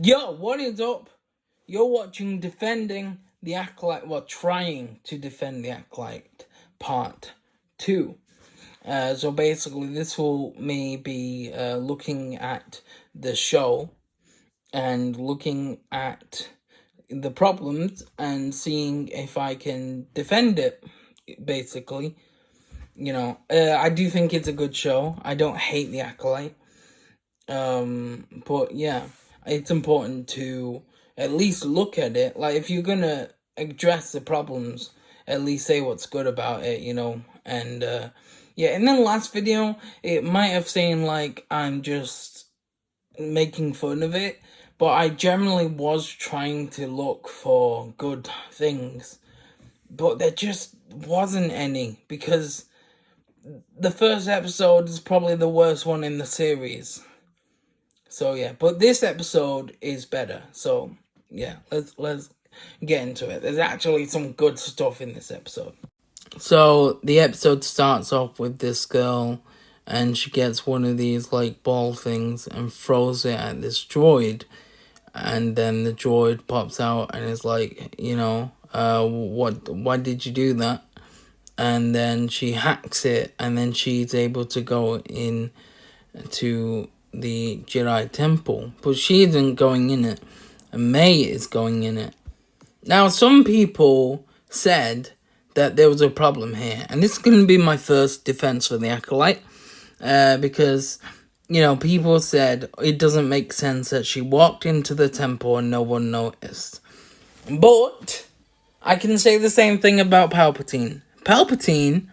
Yo, what is up? You're watching Defending the Acolyte, well, trying to defend the Acolyte, part 2. So basically, this will me be looking at the show and looking at the problems and seeing if I can defend it, basically. I do think it's a good show. I don't hate the Acolyte. But yeah, it's important to at least look at it. Like, if you're gonna address the problems, at least say what's good about it, And yeah, in the last video, it might have seemed like I'm just making fun of it, but I generally was trying to look for good things, but there just wasn't any, because the first episode is probably the worst one in the series. So yeah, but this episode is better. So yeah, let's get into it. There's actually some good stuff in this episode. So the episode starts off with this girl, and she gets one of these like ball things and throws it at this droid, and then the droid pops out and is like, why did you do that? And then she hacks it, and then she's able to go in to the Jedi Temple, but she isn't going in it, and May is going in it. Now, some people said that there was a problem here, and this is going to be my first defense for the Acolyte, because, people said it doesn't make sense that she walked into the temple and no one noticed. But I can say the same thing about Palpatine. Palpatine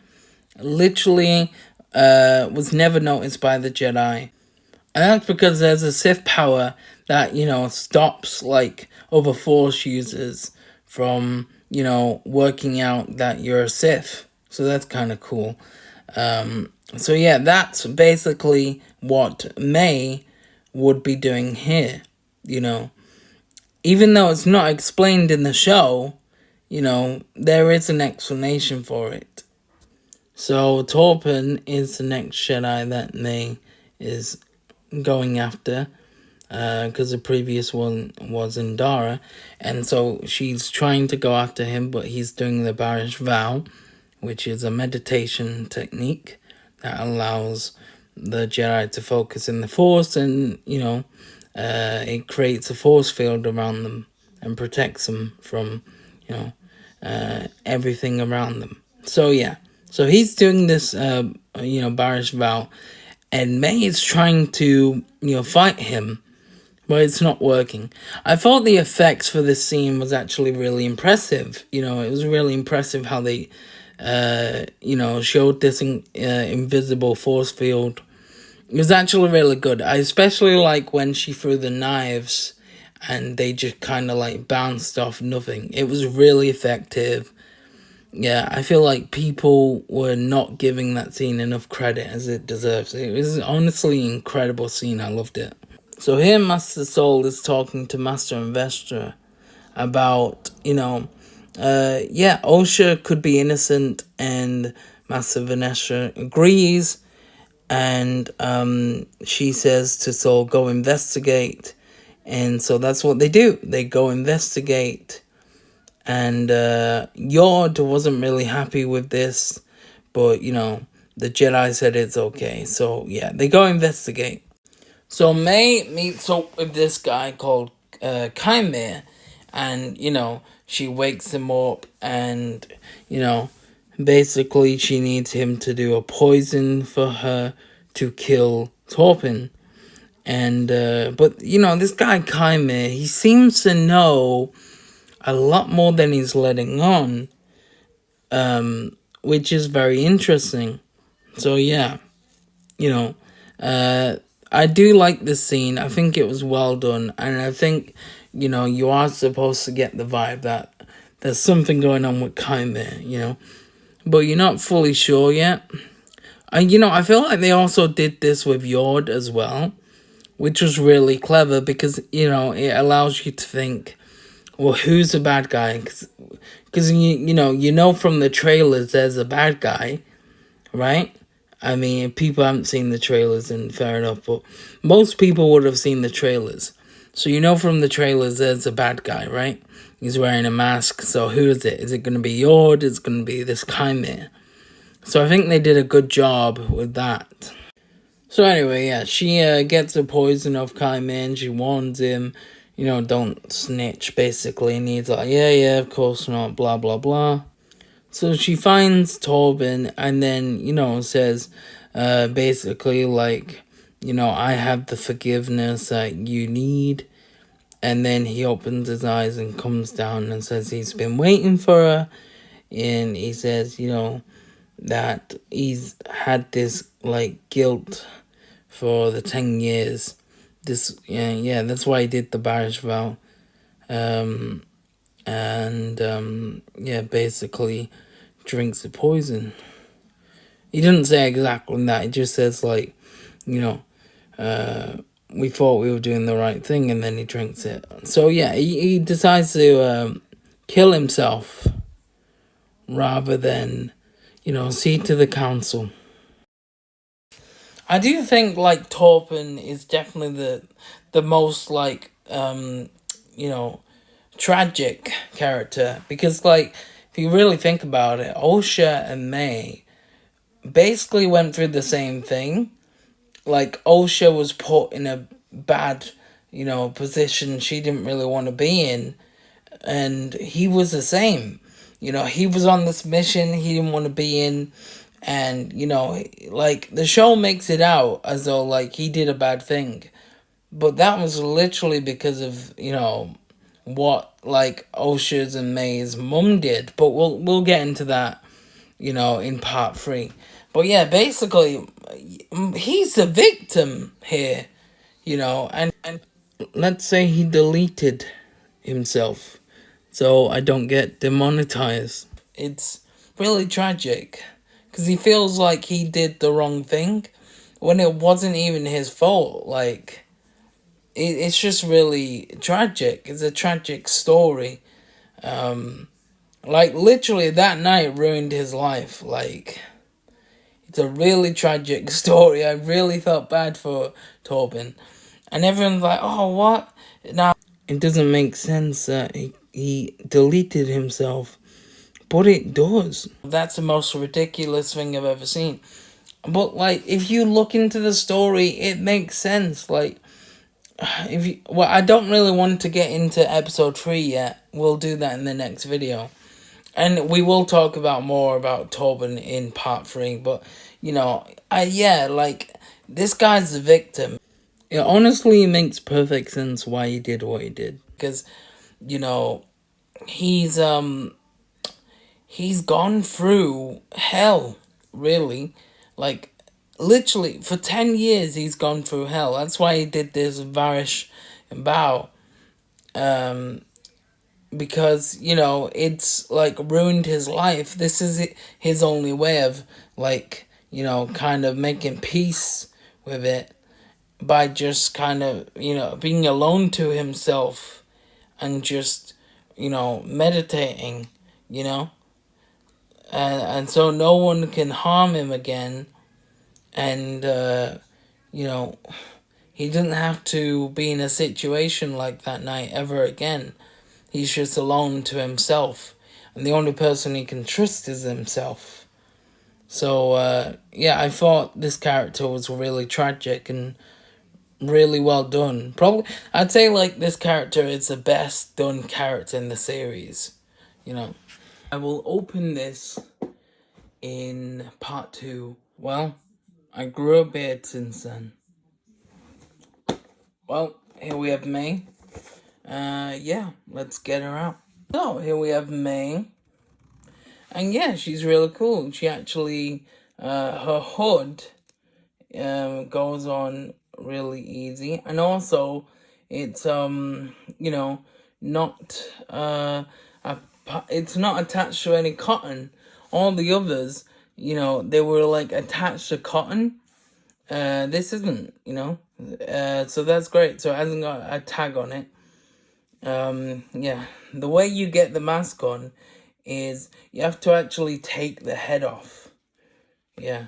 literally was never noticed by the Jedi. And that's because there's a Sith power that, stops, like, other Force users from, working out that you're a Sith. So that's kind of cool. So yeah, that's basically what May would be doing here, Even though it's not explained in the show, there is an explanation for it. So Torpin is the next Jedi that May is going after, because the previous one was Indara, and so she's trying to go after him, but he's doing the Barish Vow, which is a meditation technique that allows the Jedi to focus in the Force, and it creates a force field around them and protects them from everything around them. So yeah, so he's doing this Barish Vow, and May is trying to, fight him, but it's not working. I thought the effects for this scene was actually really impressive. It was really impressive how they, showed this invisible force field. It was actually really good. I especially like when she threw the knives and they just kind of like bounced off nothing. It was really effective. Yeah, I feel like people were not giving that scene enough credit as it deserves. It was honestly an incredible scene. I loved it. So here Master Soul is talking to Master Investor about, Osha could be innocent, and Master Vanessa agrees, and she says to Soul, go investigate. And so that's what they do. They go investigate. And Yord wasn't really happy with this, but, the Jedi said it's okay. So, yeah, they go investigate. So May meets up with this guy called Chimera, and, she wakes him up, and, basically she needs him to do a poison for her to kill Torpin. And, but, this guy Chimera, he seems to know a lot more than he's letting on, which is very interesting. So yeah, I do like this scene. I think it was well done, and I think, you are supposed to get the vibe that there's something going on with Chimera, but you're not fully sure yet. And, I feel like they also did this with Yord as well, which was really clever because, it allows you to think, well, who's the bad guy? Because you know from the trailers there's a bad guy, right? I mean, if people haven't seen the trailers, then fair enough, but most people would have seen the trailers. So you know from the trailers there's a bad guy, right? He's wearing a mask. So who is it? Is it going to be Yord? Is it going to be this Chimera? So I think they did a good job with that. So anyway, yeah, she gets the poison off Chimera. She warns him, don't snitch, basically. And he's like, yeah, of course not, blah, blah, blah. So she finds Torben and then, says, basically, like, I have the forgiveness that you need. And then he opens his eyes and comes down and says he's been waiting for her. And he says, that he's had this, like, guilt for the 10 years. That's why he did the marriage vow. Basically drinks the poison. He didn't say exactly that. He just says, like, we thought we were doing the right thing, and then he drinks it. So, yeah, he decides to kill himself rather than, see to the council. I do think, like, Torben is definitely the most, like, tragic character. Because, like, if you really think about it, Osha and May basically went through the same thing. Like, Osha was put in a bad, position she didn't really want to be in. And he was the same. He was on this mission he didn't want to be in. And, like, the show makes it out as though, like, he did a bad thing. But that was literally because of, what, like, Osha's and May's mum did. But we'll get into that, in part 3. But yeah, basically, he's the victim here, and let's say he deleted himself so I don't get demonetized. It's really tragic because he feels like he did the wrong thing when it wasn't even his fault. Like, it's just really tragic. It's a tragic story. Like, literally that night ruined his life. Like, it's a really tragic story. I really felt bad for Torben. And everyone's like, oh, what? Now, it doesn't make sense that he deleted himself. But it does. That's the most ridiculous thing I've ever seen. But, like, if you look into the story, it makes sense. Like, I don't really want to get into episode 3 yet. We'll do that in the next video. And we will talk about more about Torben in part 3. But, like, this guy's the victim. It honestly makes perfect sense why he did what he did. Because, he's gone through hell, really. Like, literally, for 10 years he's gone through hell. That's why he did this Varish vow. Because, it's, like, ruined his life. This is his only way of, like, kind of making peace with it. By just kind of, being alone to himself. And just, meditating, And so no one can harm him again. And, he doesn't have to be in a situation like that night ever again. He's just alone to himself. And the only person he can trust is himself. So, I thought this character was really tragic and really well done. Probably, I'd say, like, this character is the best done character in the series. I will open this in part 2. Well, I grew a beard since then. Well, here we have May. Let's get her out. So, here we have May. And yeah, she's really cool. She actually, her hood goes on really easy. And also, it's, not, it's not attached to any cotton. All the others, they were, like, attached to cotton. This isn't, so that's great. So it hasn't got a tag on it. The way you get the mask on is you have to actually take the head off. Yeah,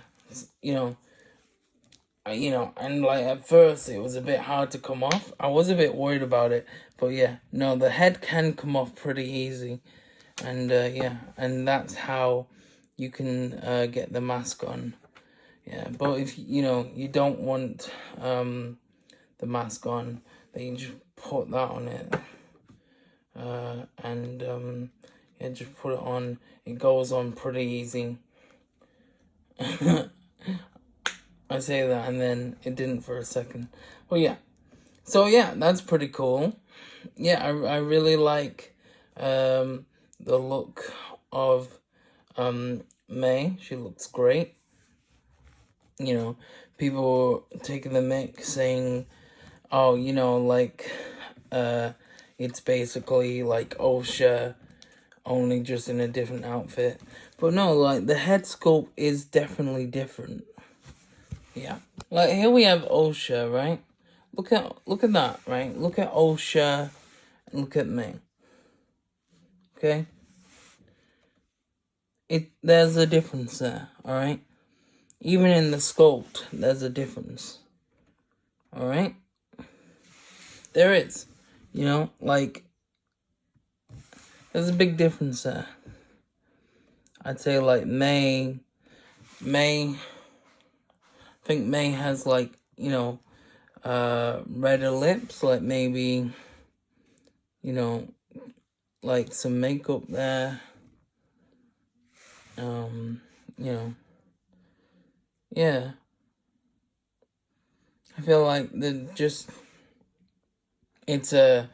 you know, and like at first it was a bit hard to come off. I was a bit worried about it, but yeah, no, the head can come off pretty easy, and yeah, and that's how you can get the mask on. Yeah, but if you know you don't want the mask on, then you just put that on it, and yeah, just put it on. It goes on pretty easy. I say that and then it didn't for a second. Well, yeah. So yeah, that's pretty cool. Yeah, I really like the look of May. She looks great. You know, people taking the mic saying, oh, you know, like it's basically like Osha, only just in a different outfit. But no, like the head sculpt is definitely different. Yeah. Like here we have Osha, right? Look at that, right? Look at Osha and look at me. Okay? There's a difference there, alright? Even in the sculpt, there's a difference. Alright? There is. You know, like there's a big difference there. I'd say like May I think May has like, you know, redder lips, like maybe, you know, like some makeup there. You know, yeah. I feel like it's a,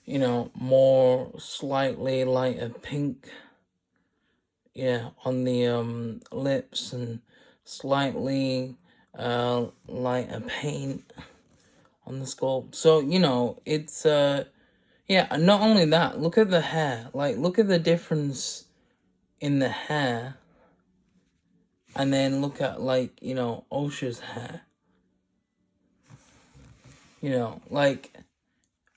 you know, more slightly lighter pink, yeah, on the lips, and slightly lighter paint on the sculpt. So, you know, it's yeah, and not only that, look at the hair. Like, look at the difference in the hair. And then look at, like, you know, Osha's hair. You know, like,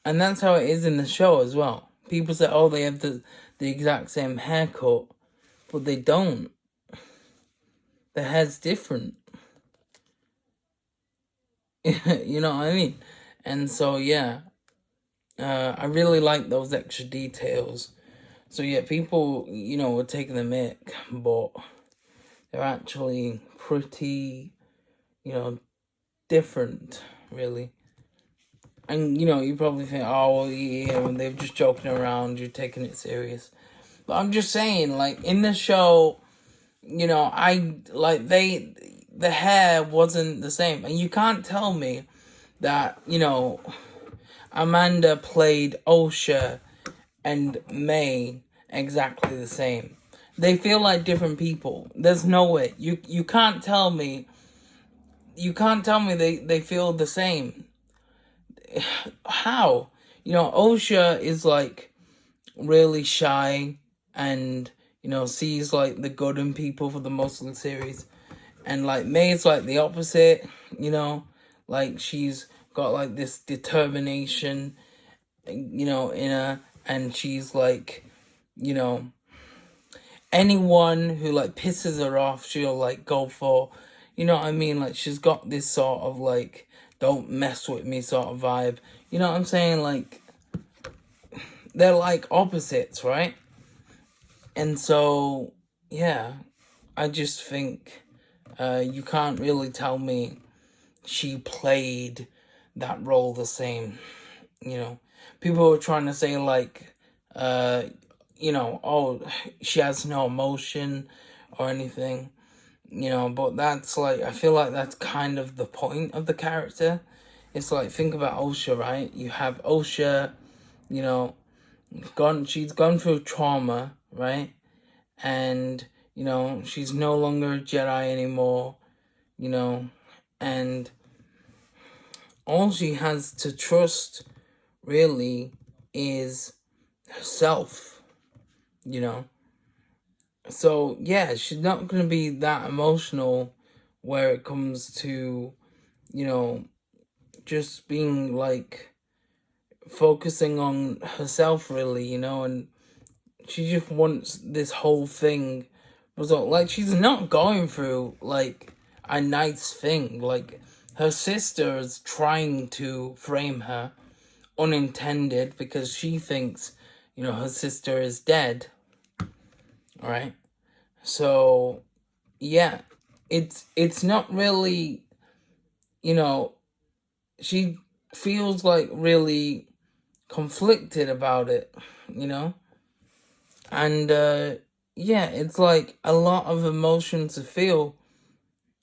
and that's how it is in the show as well. People say, oh, they have the exact same haircut, but they don't. The hair's different. You know what I mean? And so, yeah, I really like those extra details. So, yeah, people, you know, were taking the mic, but they're actually pretty, you know, different, really. And, you know, you probably think, oh, well, yeah, they're just joking around, you're taking it serious. But I'm just saying, like, in the show, you know, the hair wasn't the same. And you can't tell me that, you know, Amanda played Osha and May exactly the same. They feel like different people. There's no way. You can't tell me they feel the same. How? You know, Osha is like really shy and, you know, sees like the good in people for the most of the series. And like May's like the opposite, you know, like she's got like this determination, you know, in her, and she's like, you know, anyone who like pisses her off, she'll like go for, you know what I mean? Like she's got this sort of like, don't mess with me sort of vibe. You know what I'm saying? Like, they're like opposites, right? And so, yeah, I just think you can't really tell me she played that role the same. You know, people were trying to say like, you know, oh, she has no emotion or anything, you know, but that's like, I feel like that's kind of the point of the character. It's like, think about Osha, right? You have Osha, you know, she's gone through trauma, right? And, you know, she's no longer a Jedi anymore, you know, and all she has to trust really is herself, you know. So, yeah, she's not going to be that emotional where it comes to, you know, just being like focusing on herself, really, you know, and she just wants this whole thing result. Like, she's not going through like a nice thing. Like, her sister is trying to frame her, unintended, because she thinks, her sister is dead. All right. So, yeah, it's not really, she feels like really conflicted about it, and yeah, it's like a lot of emotions to feel,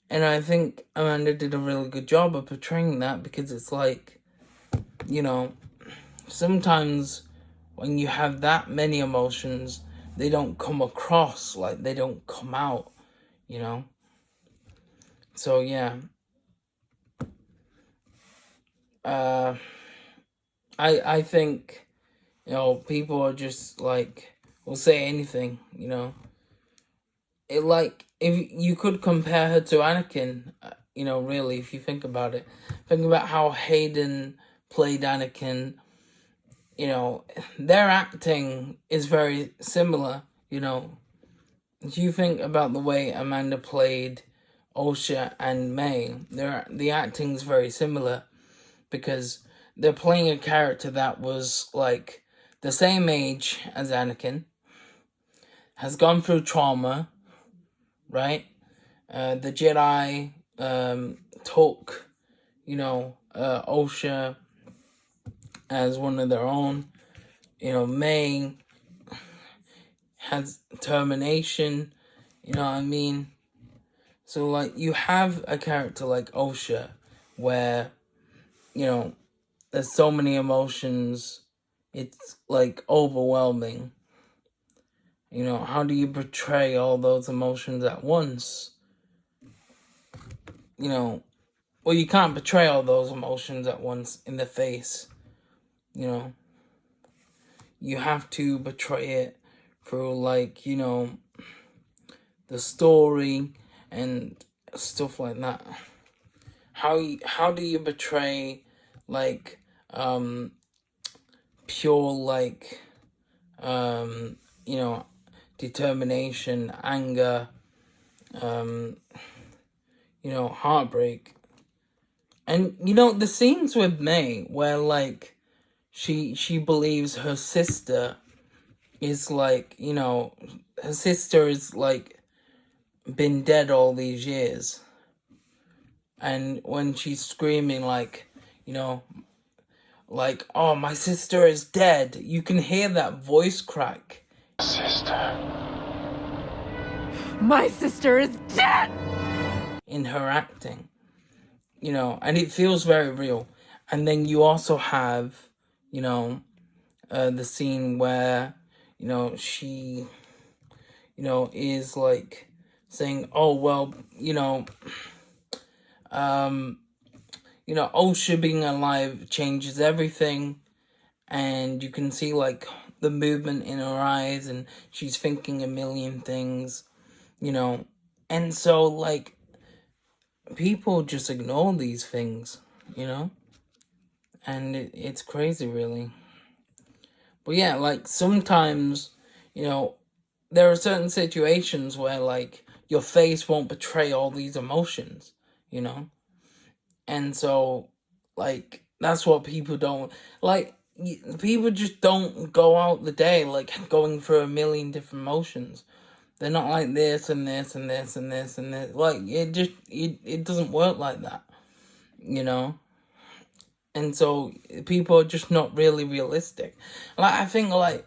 and I think Amanda did a really good job of portraying that, because it's like, sometimes when you have that many emotions, they don't come across, like they don't come out, so yeah. I think, people are just like, will say anything, It, like, if you could compare her to Anakin, really, if you think about it. Think about how Hayden played Anakin, their acting is very similar, If you think about the way Amanda played Osha and May, the acting's very similar, because they're playing a character that was like the same age as Anakin, has gone through trauma, right? The Jedi took, Osha as one of their own. May has termination, you know what I mean? So, like, you have a character like Osha where, there's so many emotions, it's, like, overwhelming. How do you portray all those emotions at once? Well, you can't portray all those emotions at once in the face, You have to portray it through, like, the story and stuff like that. How do you portray, like, pure, like, determination, anger, heartbreak? And, the scenes with May where, like, she believes her sister is, like, her sister is, like, been dead all these years. And when she's screaming, like, like, oh, my sister is dead, you can hear that voice crack. Sister. My sister is dead! In her acting, and it feels very real. And then you also have, the scene where, she, is, like, saying, oh, well, Osha being alive changes everything, and you can see, like, the movement in her eyes, and she's thinking a million things, and so, like, people just ignore these things, and it's crazy, really. But yeah, like, sometimes, there are certain situations where, like, your face won't portray all these emotions, and so, like, that's what people don't, like, people just don't go out the day, like, going through a million different emotions. They're not like this and this and this and this and this. Like, it doesn't work like that, And so people are just not really realistic. Like, I think, like,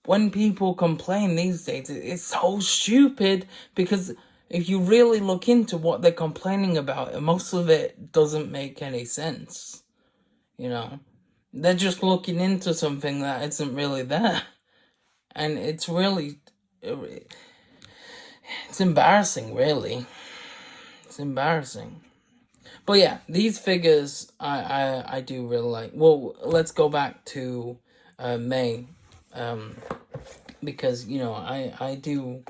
when people complain these days, it's so stupid, because if you really look into what they're complaining about, most of it doesn't make any sense, They're just looking into something that isn't really there. And it's really, it's embarrassing, really. It's embarrassing. But yeah, these figures I do really like. Well, let's go back to May, because I do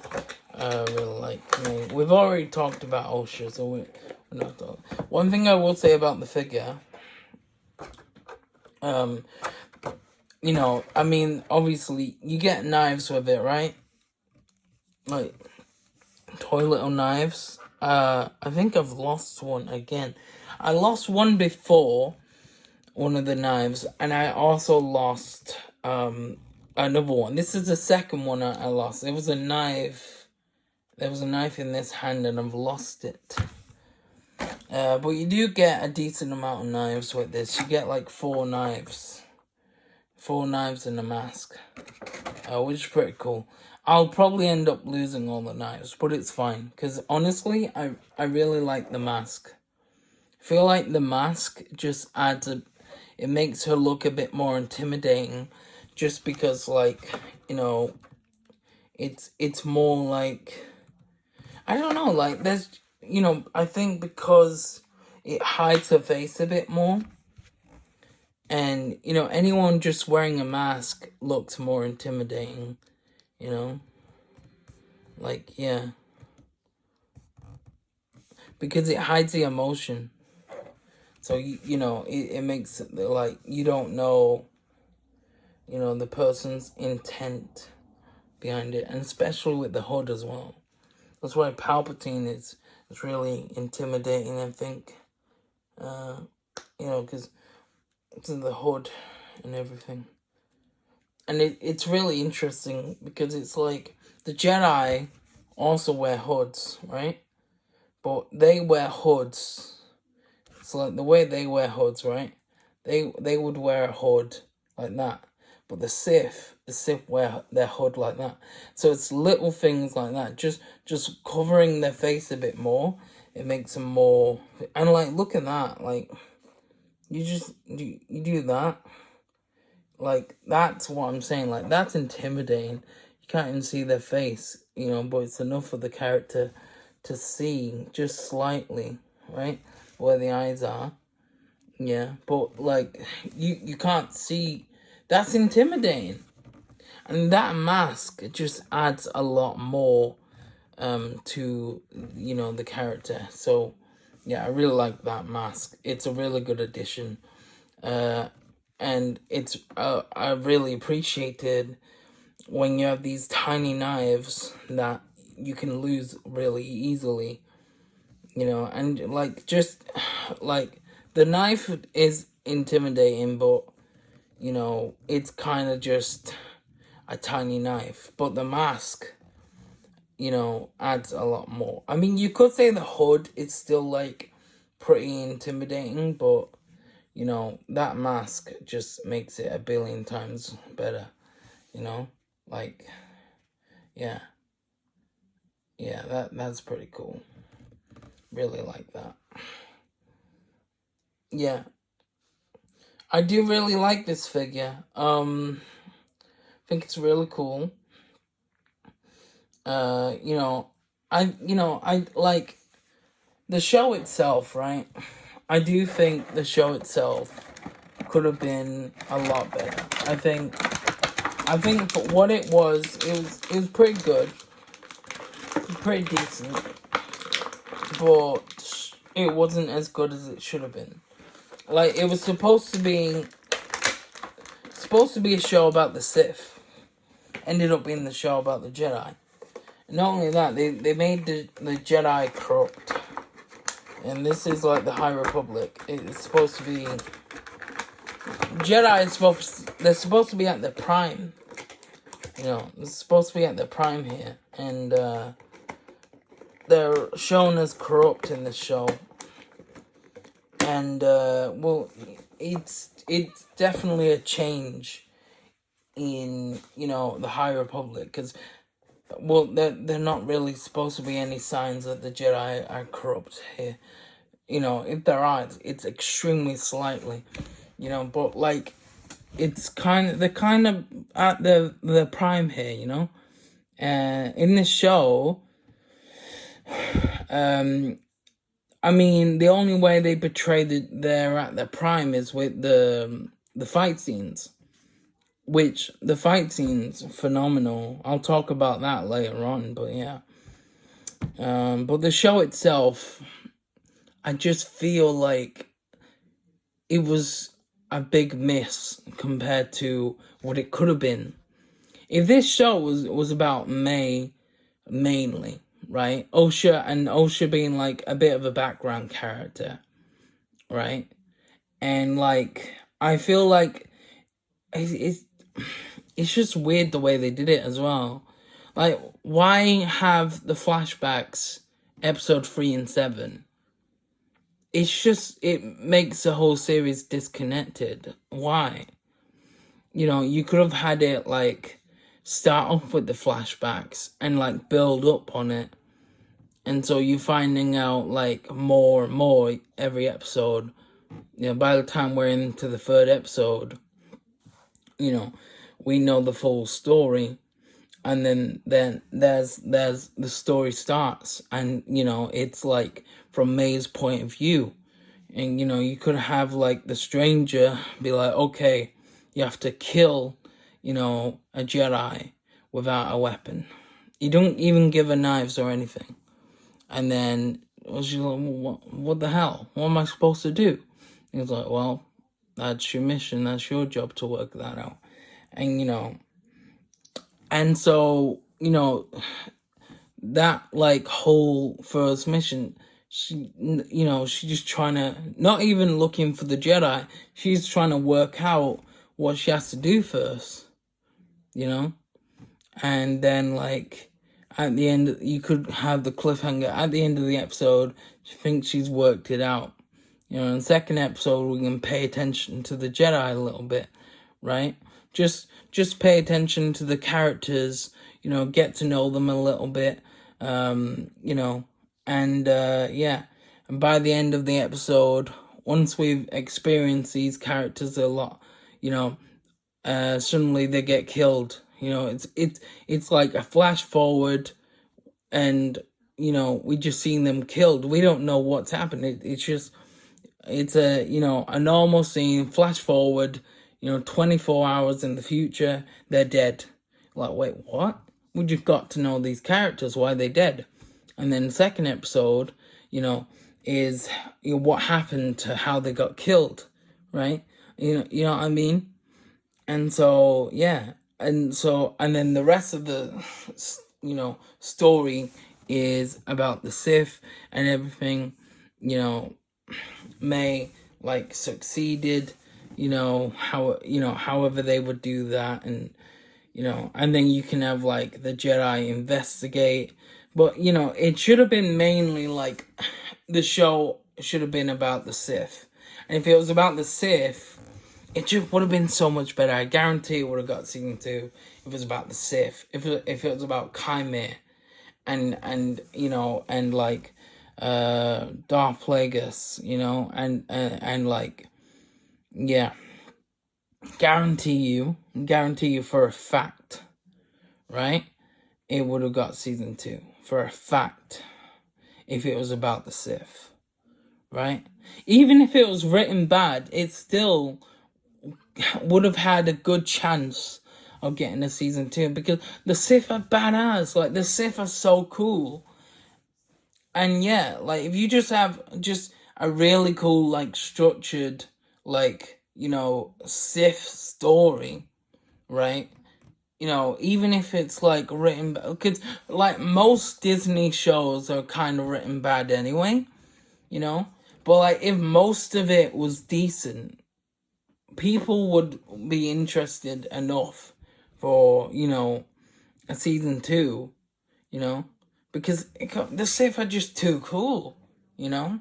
really like May. We've already talked about Osha, so we're not talking. One thing I will say about the figure, I mean, obviously you get knives with it, right? Like toy little knives. I think I've lost one again. I lost one before, one of the knives, and I also lost another one. This is the second one I lost. There was a knife in this hand, and I've lost it. But you do get a decent amount of knives with this. You get like 4 knives. 4 knives in a mask. Which is pretty cool. I'll probably end up losing all the knives, but it's fine. Because honestly, I really like the mask. I feel like the mask just adds it makes her look a bit more intimidating. Just because, like, you know, it's more like, I don't know, like, there's, you know, I think because it hides her face a bit more. And, you know, anyone just wearing a mask looks more intimidating, you know? Like, yeah. Because it hides the emotion. So, you know, it makes it, like, you don't know, you know, the person's intent behind it. And especially with the hood as well. That's why Palpatine is really intimidating, I think. You know, because it's in the hood and everything. And it's really interesting because it's like the Jedi also wear hoods, right? But they wear hoods. It's like the way they wear hoods, right? They would wear a hood like that. But the Sith wear their hood like that. So it's little things like that. Just covering their face a bit more. It makes them more, and like, look at that. Like, you do that. Like, that's what I'm saying. Like, that's intimidating. You can't even see their face, you know, but it's enough for the character to see just slightly, right? Where the eyes are. Yeah, but, like, you can't see. That's intimidating. And that mask just adds a lot more to, you know, the character. So, yeah, I really like that mask. It's a really good addition. And it's I really appreciated when you have these tiny knives that you can lose really easily, you know, and like, just like, the knife is intimidating, but, you know, it's kind of just a tiny knife, but the mask, you know, adds a lot more. I mean, you could say the hood is still like pretty intimidating, but, you know, that mask just makes it a billion times better, you know? Like, yeah. Yeah, that's pretty cool. Really like that. Yeah. I do really like this figure. I think it's really cool. You know, I like the show itself, right? I do think the show itself could have been a lot better. I think for what it was pretty good, pretty decent, but it wasn't as good as it should have been. Like, it was supposed to be a show about the Sith. Ended up being the show about the Jedi. And not only that, they made the Jedi corrupt. And this is like the High Republic. It's supposed to be, Jedi they're supposed to be at their prime. You know, they're supposed to be at their prime here. And they're shown as corrupt in this show. And well, it's definitely a change in, you know, the High Republic, because, well, they're not really supposed to be any signs that the Jedi are corrupt here. You know, if there are, it's extremely slightly, you know, but, like, it's they're kind of at the prime here, you know. In this show, I mean, the only way they portray that they're at their prime is with the fight scenes. Which, the fight scenes, phenomenal. I'll talk about that later on, but yeah. But the show itself, I just feel like it was a big miss compared to what it could have been. If this show was about May, mainly, right? Osha being like a bit of a background character, right? And like I feel like it's it's just weird the way they did it as well. Like, why have the flashbacks episode 3 and 7? It's just, it makes the whole series disconnected. Why? You know, you could have had it like start off with the flashbacks and like build up on it. And so you're finding out like more and more every episode. You know, by the time we're into the third episode, you know, we know the full story. And then there's the story starts, and you know, it's like from May's point of view. And you know, you could have like the stranger be like, okay, you have to kill, you know, a Jedi without a weapon. You don't even give her knives or anything. And then she's like, what the hell? What am I supposed to do? And he's like, well, that's your mission. That's your job to work that out. And you know, and so you know, that like whole first mission, she, you know, she's just trying to, not even looking for the Jedi, she's trying to work out what she has to do first, you know. And then like at the end, you could have the cliffhanger at the end of the episode. She thinks she's worked it out, you know. In the second episode, we can pay attention to the Jedi a little bit, right? Just pay attention to the characters, you know, get to know them a little bit, you know, and yeah. And by the end of the episode, once we've experienced these characters a lot, you know, suddenly they get killed. You know, it's like a flash forward, and you know, we just seen them killed. We don't know what's happened. It's just, it's a, you know, a normal scene, flash forward, you know, 24 hours in the future, they're dead. Like, wait, what? We just got to know these characters, why they dead. And then the second episode, you know, is, you know, what happened to how they got killed, right? You know what I mean? And so, yeah. And so, and then the rest of the, you know, story is about the Sith and everything, you know. May like succeeded, you know, how, you know, however they would do that. And you know, and then you can have like the Jedi investigate. But you know, it should have been mainly like, the show should have been about the Sith. And if it was about the Sith, it just would have been so much better. I guarantee it would have got season 2 if it was about the Sith. If it was about Chimera and you know, and like Darth Plagueis, you know, and like, yeah, guarantee you for a fact, right? It would have got season 2 for a fact if it was about the Sith, right? Even if it was written bad, it still would have had a good chance of getting a season 2, because the Sith are badass. Like, the Sith are so cool. And yeah, like, if you just have just a really cool, like, structured, like, you know, Sith story, right? You know, even if it's like written, because like most Disney shows are kind of written bad anyway, you know. But like, if most of it was decent, people would be interested enough for, you know, a season 2, you know, because the Sith are just too cool, you know.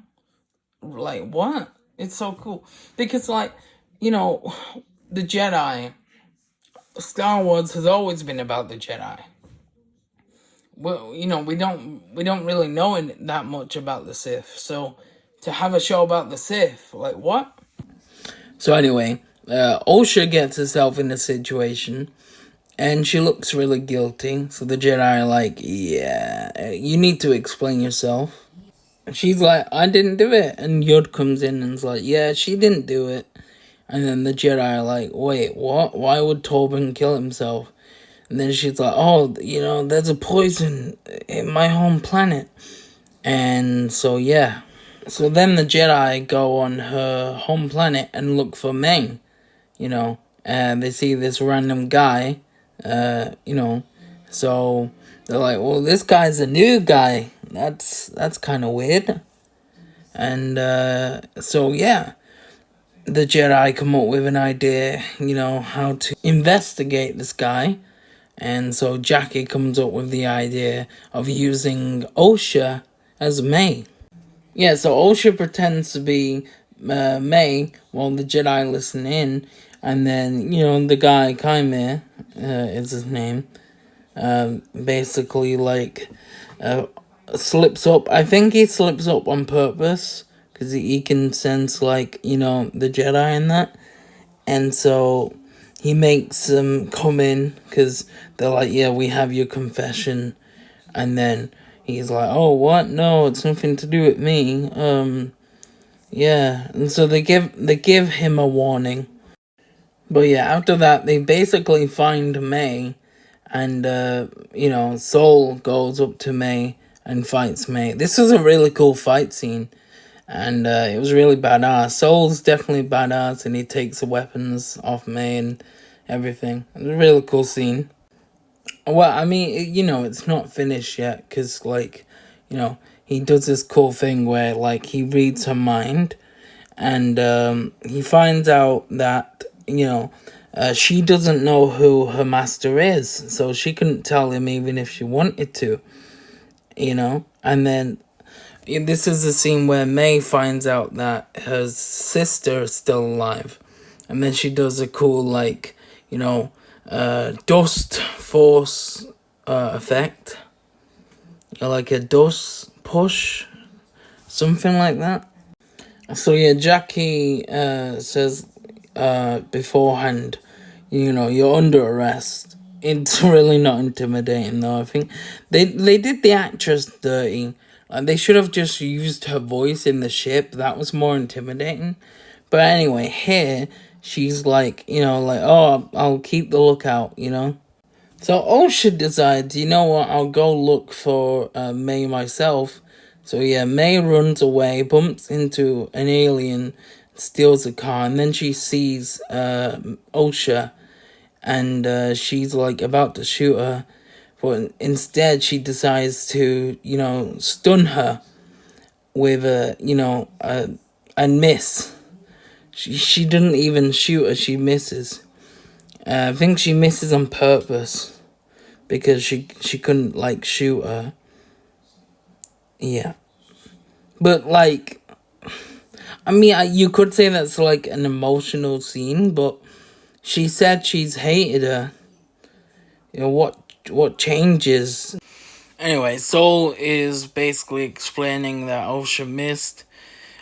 Like, what? It's so cool because, like, you know, the Jedi. Star Wars has always been about the Jedi. Well, you know, we don't really know that much about the Sith. So to have a show about the Sith, like, what? So anyway, Osha gets herself in a situation, and she looks really guilty. So the Jedi are like, yeah, you need to explain yourself. And she's like, I didn't do it. And Yod comes in and's like, yeah, she didn't do it. And then the Jedi are like, wait, what? Why would Tobin kill himself? And then she's like, oh, you know, there's a poison in my home planet. And so, yeah. So then the Jedi go on her home planet and look for May, you know. And they see this random guy, you know. So they're like, well, this guy's a new guy. That's kind of weird. And so yeah, the Jedi come up with an idea, how to investigate this guy. And so Jackie comes up with the idea of using Osha as May. Yeah, so Osha pretends to be May while the Jedi listen in, and then, the guy, Kaimir, is his name, basically, slips up. I think he slips up on purpose, because he can sense, the Jedi in that. And so he makes them come in, because they're like, yeah, we have your confession. And then he's like, oh, what? No, it's nothing to do with me. Yeah. And so they give him a warning. But yeah, after that, they basically find May. And, Soul goes up to May and fights May. This was a really cool fight scene. And it was really badass. Soul's definitely badass, and he takes the weapons off May and everything. It was a really cool scene. Well, I mean, it's not finished yet, because, he does this cool thing where, he reads her mind, and he finds out that, she doesn't know who her master is, so she couldn't tell him even if she wanted to, and then this is the scene where May finds out that her sister is still alive. And then she does a cool, dust force effect. Like a dust push. Something like that. So, yeah, Jackie says beforehand, you're under arrest. It's really not intimidating, though. I think they did the actress dirty. They should have just used her voice in the ship. That was more intimidating. But anyway, here, she's oh, I'll keep the lookout, So Osha decides, you know what, I'll go look for May myself. So yeah, May runs away, bumps into an alien, steals a car, and then she sees Osha, and she's about to shoot her, but instead she decides to stun her with and miss. She didn't even shoot her, she misses. I think she misses on purpose, because she couldn't shoot her. Yeah, but I mean, you could say that's an emotional scene, but she said she's hated her. What changes? Anyway, Soul is basically explaining that Osha missed,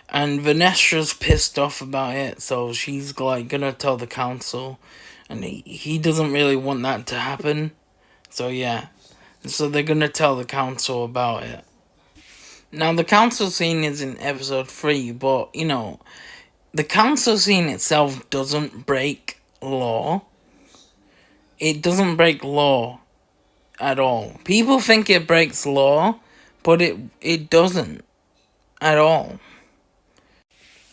and Vanessa's pissed off about it, so she's gonna tell the council, and he doesn't really want that to happen. So yeah, so they're gonna tell the council about it. Now the council scene is in episode 3, but the council scene itself doesn't break law. It doesn't break law at all. People think it breaks law, but it doesn't at all.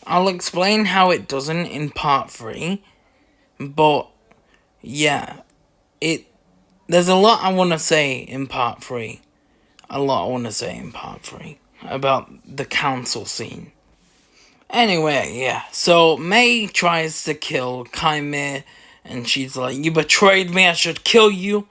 I'll explain how it doesn't in part 3, but yeah, there's a lot I want to say in part 3. About the council scene. Anyway, yeah. So May tries to kill Kaimir, and she's like, "You betrayed me, I should kill you."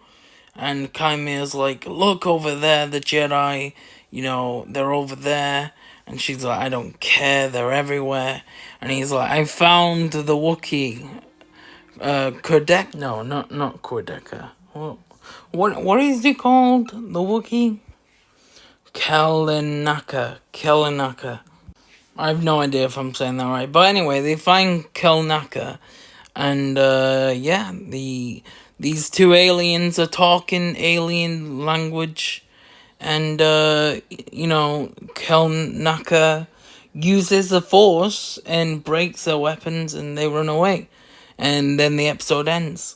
And Kaimir's like, "Look over there, the Jedi, they're over there." And she's like, "I don't care, they're everywhere." And he's like, "I found the Wookiee. Kurdek? No, not Kurdeka. What is he called? The Wookiee? Kellenaka. I have no idea if I'm saying that right. But anyway, they find Kelnaka, and yeah, these two aliens are talking alien language, and Kelnaka uses the Force and breaks their weapons, and they run away, and then the episode ends.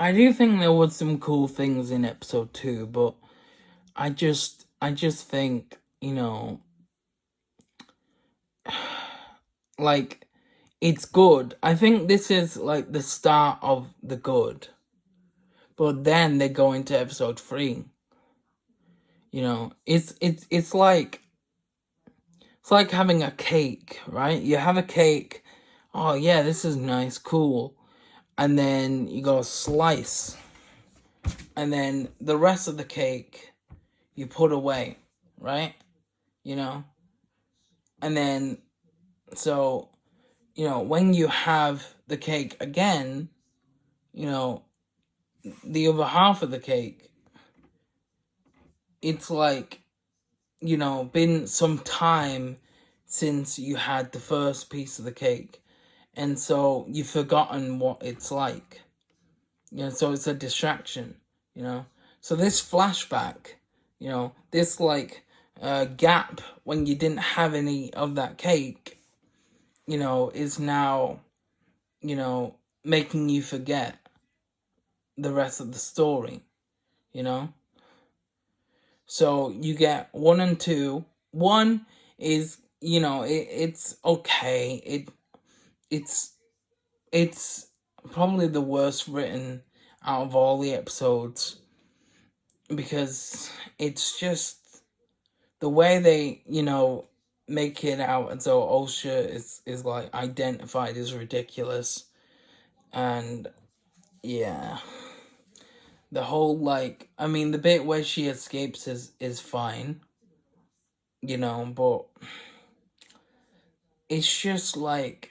I do think there was some cool things in episode 2, but I just think, it's good. I think this is the start of the good. But then they go into episode 3. It's like It's like having a cake, right? You have a cake. Oh yeah, this is nice, cool. And then you go slice. And then the rest of the cake you put away, right? You know? And then, so, when you have the cake again, the other half of the cake, it's like, been some time since you had the first piece of the cake. And so you've forgotten what it's like. So it's a distraction, So this flashback, this gap when you didn't have any of that cake, is now, making you forget the rest of the story, So you get 1 and 2. 1 is, it's okay. It's probably the worst written out of all the episodes, because it's just the way they, make it out as though Osha is like identified as ridiculous. And yeah, the whole the bit where she escapes is fine, but it's just like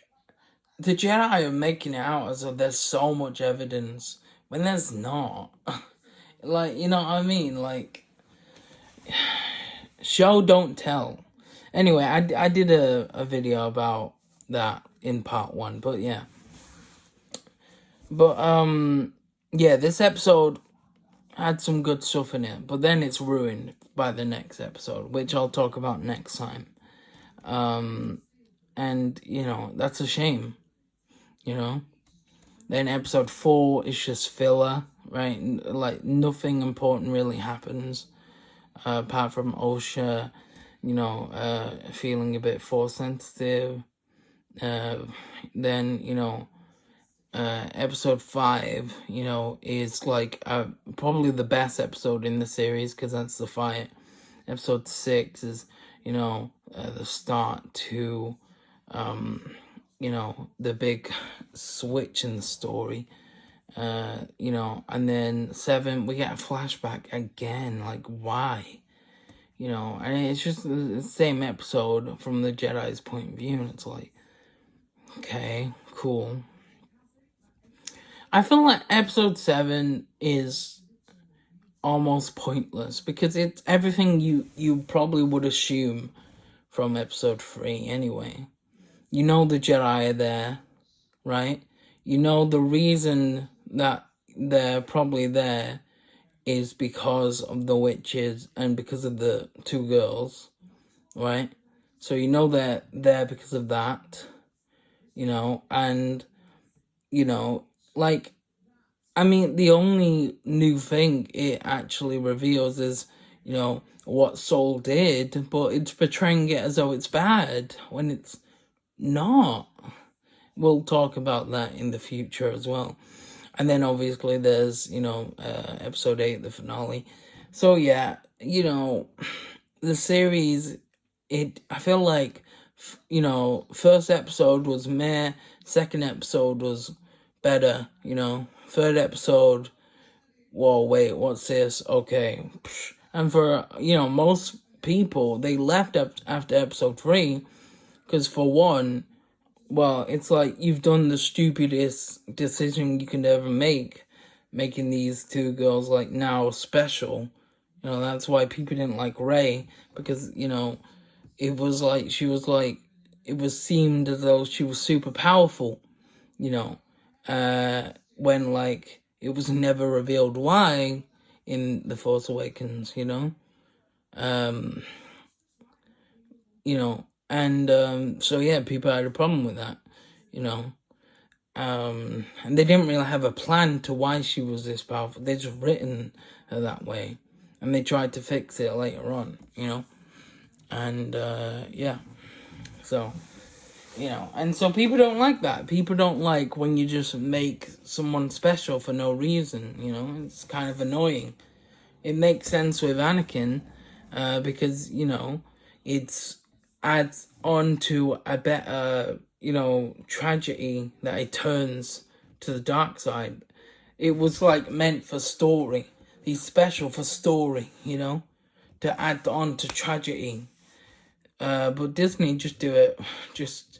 the Jedi are making it out as though there's so much evidence when there's not. You know what I mean? Show don't tell. Anyway, I did a video about that in part 1, but yeah. But yeah, this episode had some good stuff in it, but then it's ruined by the next episode, which I'll talk about next time. And that's a shame. Then episode 4 is just filler, right? Like nothing important really happens, apart from Osha, feeling a bit force sensitive. Then episode 5, is probably the best episode in the series, because that's the fight. Episode 6 is the start to the big switch in the story, and then 7 we get a flashback again. Why? And it's just the same episode from the Jedi's point of view, and it's like, okay, cool. I feel like episode 7 is almost pointless, because it's everything you probably would assume from episode 3 anyway. The Jedi are there, right? The reason that they're probably there is because of the witches and because of the 2 girls, right? So they're there because of that, and the only new thing it actually reveals is, what Saul did, but it's portraying it as though it's bad when it's not. We'll talk about that in the future as well. And then obviously there's, episode 8, the finale. So yeah, the series, I feel like, first episode was meh, second episode was better, third episode, whoa, wait, what's this? Okay. And for, most people, they left after episode 3, because for one, well, it's like you've done the stupidest decision you can ever make, making these 2 girls now special. That's why people didn't like Rey, because it was it was seemed as though she was super powerful, when it was never revealed why in The Force Awakens, and so yeah, people had a problem with that, and they didn't really have a plan to why she was this powerful. They just written her that way, and they tried to fix it later on, and yeah, so and so people don't like that. People don't like when you just make someone special for no reason. It's kind of annoying. It makes sense with Anakin, because it's adds on to a better, you know, tragedy that it turns to the dark side. It was like meant for story. He's special for story, you know, to add on to tragedy. But Disney just do it just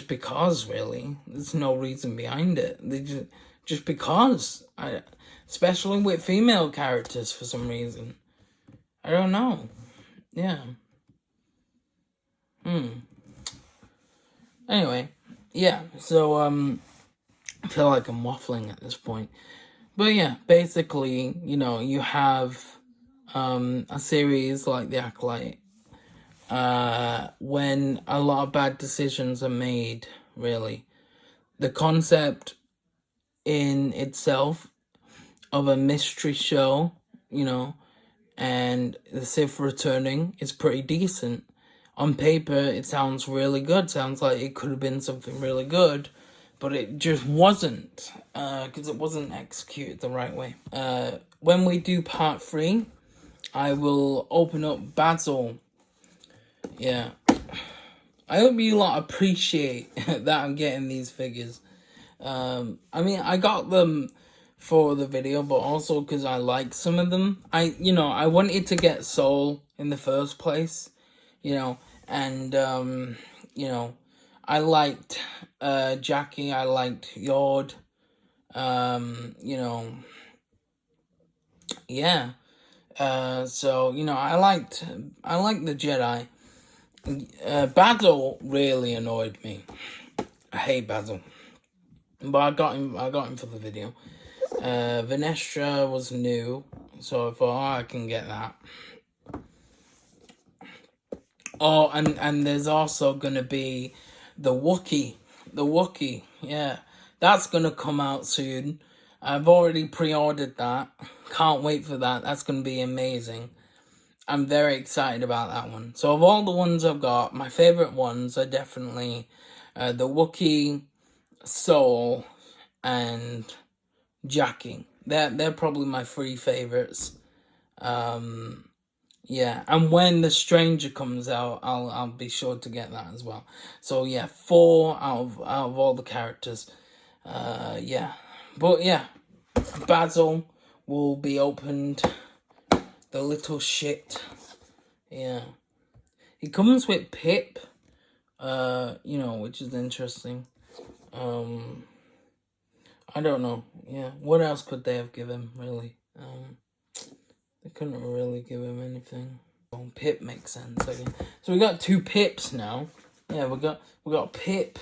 because, really. There's no reason behind it. They just because. Especially with female characters for some reason. I don't know. Yeah. Anyway, yeah. So I feel like I'm waffling at this point. But yeah, basically, you know, you have a series like The Acolyte, when a lot of bad decisions are made, really. The concept in itself of a mystery show, you know, and the Sith returning is pretty decent. On paper, it sounds really good. Sounds like it could have been something really good, but it just wasn't, because it wasn't executed the right way. When we do part 3, I will open up Basil. Yeah. I hope you lot appreciate that I'm getting these figures. I mean, I got them for the video, but also because I like some of them. I wanted to get Soul in the first place, you know, and, you know, I liked, Jackie, I liked Yord, you know, yeah, so, you know, I liked the Jedi. Basil really annoyed me. I hate Basil. But I got him for the video. Venestra was new, so I thought, I can get that. Oh, and there's also gonna be the Wookiee. The Wookiee, yeah. That's gonna come out soon. I've already pre-ordered that. Can't wait for that. That's gonna be amazing. I'm very excited about that one. So of all the ones I've got, my favorite ones are definitely the Wookiee, Soul, and Jackie. They're probably my 3 favorites. Yeah, and when The Stranger comes out, I'll be sure to get that as well. So yeah, 4 out of all the characters. Yeah, but yeah, Basil will be opened. The little shit. Yeah, he comes with Pip. You know, which is interesting. I don't know. Yeah, what else could they have given, really? They couldn't really give him anything. Oh, Pip makes sense. Okay, so we got 2 Pips now. Yeah, we got Pip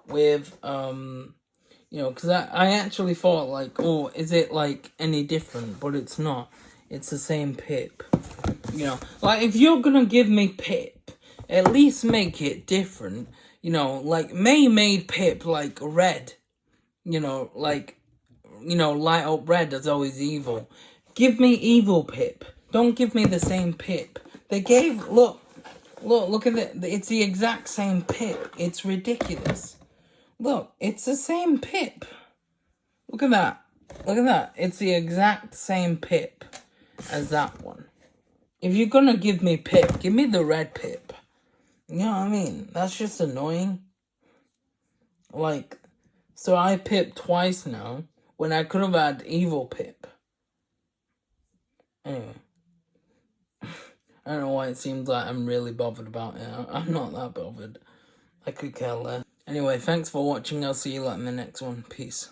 with you know, because I actually thought, like, oh, is it like any different? But it's not. It's the same Pip. You know, like, if you're gonna give me Pip, at least make it different. You know, like, May made Pip like red. You know, like, you know, light up red as always evil. Give me evil Pip. Don't give me the same Pip. They gave, look at it. It's the exact same Pip. It's ridiculous. Look, it's the same Pip. Look at that. Look at that. It's the exact same Pip as that one. If you're gonna give me Pip, give me the red Pip. You know what I mean? That's just annoying. Like, so I Pip twice now, when I could have had evil Pip. Anyway. I don't know why it seems like I'm really bothered about it. I'm not that bothered. I could care less. Anyway, thanks for watching. I'll see you in the next one. Peace.